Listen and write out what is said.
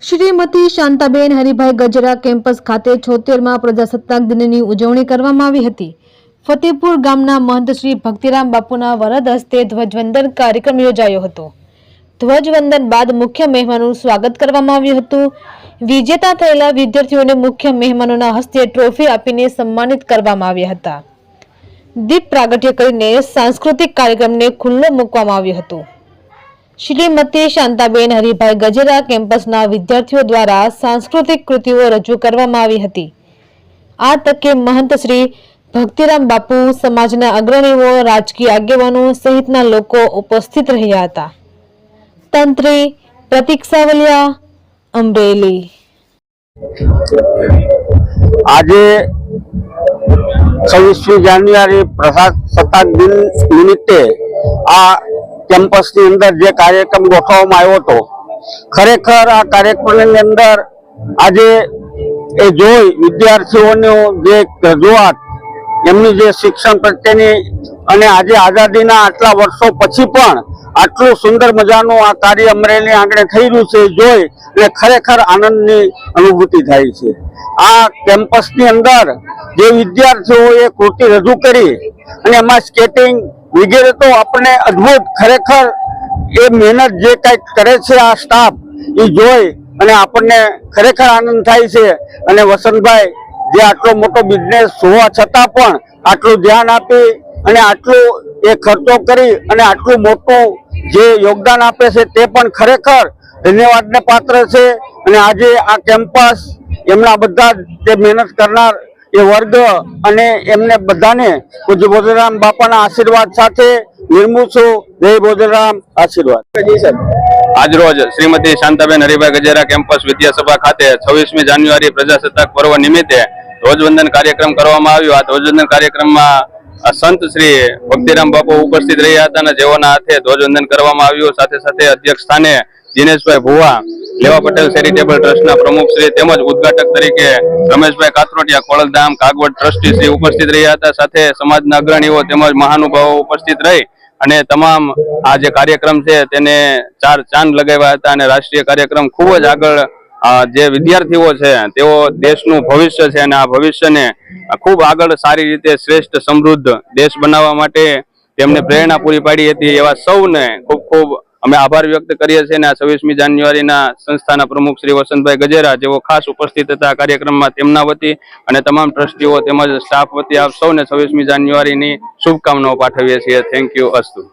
Shrimati Shantaben Haribhai Gajera campus ખાતે 76મા પ્રજાસત્તાક દિનની ઉજવણી કરવામાં આવી હતી। ફતેપુર ગામના મહંત શ્રી ભક્તિરામ બાપુના વરદ હસ્તે ધ્વજવંદન કાર્યક્રમ યોજાયો હતો। ધ્વજવંદન બાદ મુખ્ય મહેમાનોનું સ્વાગત કરવામાં આવ્યું હતું। વિજેતા થયેલા વિદ્યાર્થીઓને મુખ્ય મહેમાનોના હસ્તે ટ્રોફી આપીને સન્માનિત કરવામાં આવ્યા હતા। દીપ પ્રાગટ્ય કરીને સાંસ્કૃતિક કાર્યક્રમને ખુલ્લો મૂકવામાં આવ્યો હતો। श्रीमती शांताबेन हरिभाई गजेरा केम्पसना विद्यार्थीओ द्वारा सांस्कृतिक कृतिओ रजू करवामां आवी हती। आ तके महंत श्री भक्तिराम बापू, समाजना अग्रणीओ, राजकीय आगेवानो सहितना लोको उपस्थित रह्या हता। तंत्री प्रतीक सावलिया, अमरेली। આજે 26 જાન્યુઆરી પ્રજાસત્તાક દિન નિમિત્તે આ કેમ્પસ ની અંદર જે કાર્યક્રમ ગોઠવવામાં આવ્યો હતો, ખરેખર આ કાર્યક્રમની અંદર આજે એ જોઈ વિદ્યાર્થીઓનો જે રજૂઆત, એમની જે શિક્ષણ પ્રત્યેની અને આજે આઝાદીના આટલા વર્ષો પછી પણ આટલું સુંદર મજાનું આ કાર્ય અમરેલી આંગણે થઈ રહ્યું છે, જોઈ અને ખરેખર આનંદની અનુભૂતિ થાય છે। આ કેમ્પસની અંદર જે વિદ્યાર્થીઓએ કૃતિ રજૂ કરી અને એમાં સ્કેટિંગ વગેરે તો આપણે અદ્ભુત, ખરેખર એ મહેનત જે કંઈક કરે છે આ સ્ટાફ, એ જોઈ અને આપણને ખરેખર આનંદ થાય છે। અને વસંતભાઈ જે આટલો મોટો બિઝનેસ હોવા છતાં પણ આટલું ધ્યાન આપી અને આટલું એ ખર્ચો કરી અને આટલું મોટું જે યોગદાન આપે છે તે પણ ખરેખર ધન્યવાદને પાત્ર છે। અને આજે આ કેમ્પસ એમના બધા જે મહેનત કરનાર એ વર્ગ અને એમને બધાને પૂજ્ય બોધરામ બાપાના આશીર્વાદ સાથે વિરમું છું। જય બોધરામ, આશીર્વાદ। આજરોજ શ્રીમતી શાંતાબેન હરિભાઈ ગજેરા કેમ્પસ વિદ્યાસભા ખાતે 26મી જાન્યુઆરી પ્રજાસત્તાક પર્વ નિમિત્તે ધ્વજવંદન કાર્યક્રમ કરવામાં આવ્યો। આ ધ્વજવંદન કાર્યક્રમમાં સંત શ્રી ભક્તિરામ બાપુ ઉપસ્થિત રહ્યા હતા અને જેઓના હાથે ધ્વજવંદન કરવામાં આવ્યું। સાથે સાથે અધ્યક્ષ સ્થાને દિનેશભાઈ ભુવા, લેવા પટેલ ચેરિટેબલ ટ્રસ્ટના પ્રમુખ શ્રી તેમજ ઉદ્ઘાટક તરીકે રમેશભાઈ કાથરોટિયા, ખોળલધામ કાગવડ ટ્રસ્ટી શ્રી ઉપસ્થિત રહ્યા હતા। સાથે સમાજના અગ્રણીઓ તેમજ મહાનુભાવો ઉપસ્થિત રહી અને તમામ આ જે કાર્યક્રમ છે તેને ચાર ચાંદ લગાવ્યા હતા અને રાષ્ટ્રીય કાર્યક્રમ ખૂબ જ આગળ જે વિદ્યાર્થીઓ છે તેઓ દેશનું ભવિષ્ય છે અને આ ભવિષ્યને ખૂબ આગળ સારી રીતે શ્રેષ્ઠ સમૃદ્ધ દેશ બનાવવા માટે તેમને પ્રેરણા પૂરી પાડી હતી। એવા સૌને ખૂબ ખૂબ અમે આભાર વ્યક્ત કરીએ છીએ। અને આ 26મી જાન્યુઆરીના સંસ્થાના પ્રમુખ શ્રી વસંતભાઈ ગજેરા જેઓ ખાસ ઉપસ્થિત હતા કાર્યક્રમમાં, તેમના વતી અને તમામ ટ્રસ્ટીઓ તેમજ સ્ટાફ વતી આપ સૌને 26મી જાન્યુઆરીની શુભકામનાઓ પાઠવીએ છીએ। થેન્ક યુ, અસ્તુ।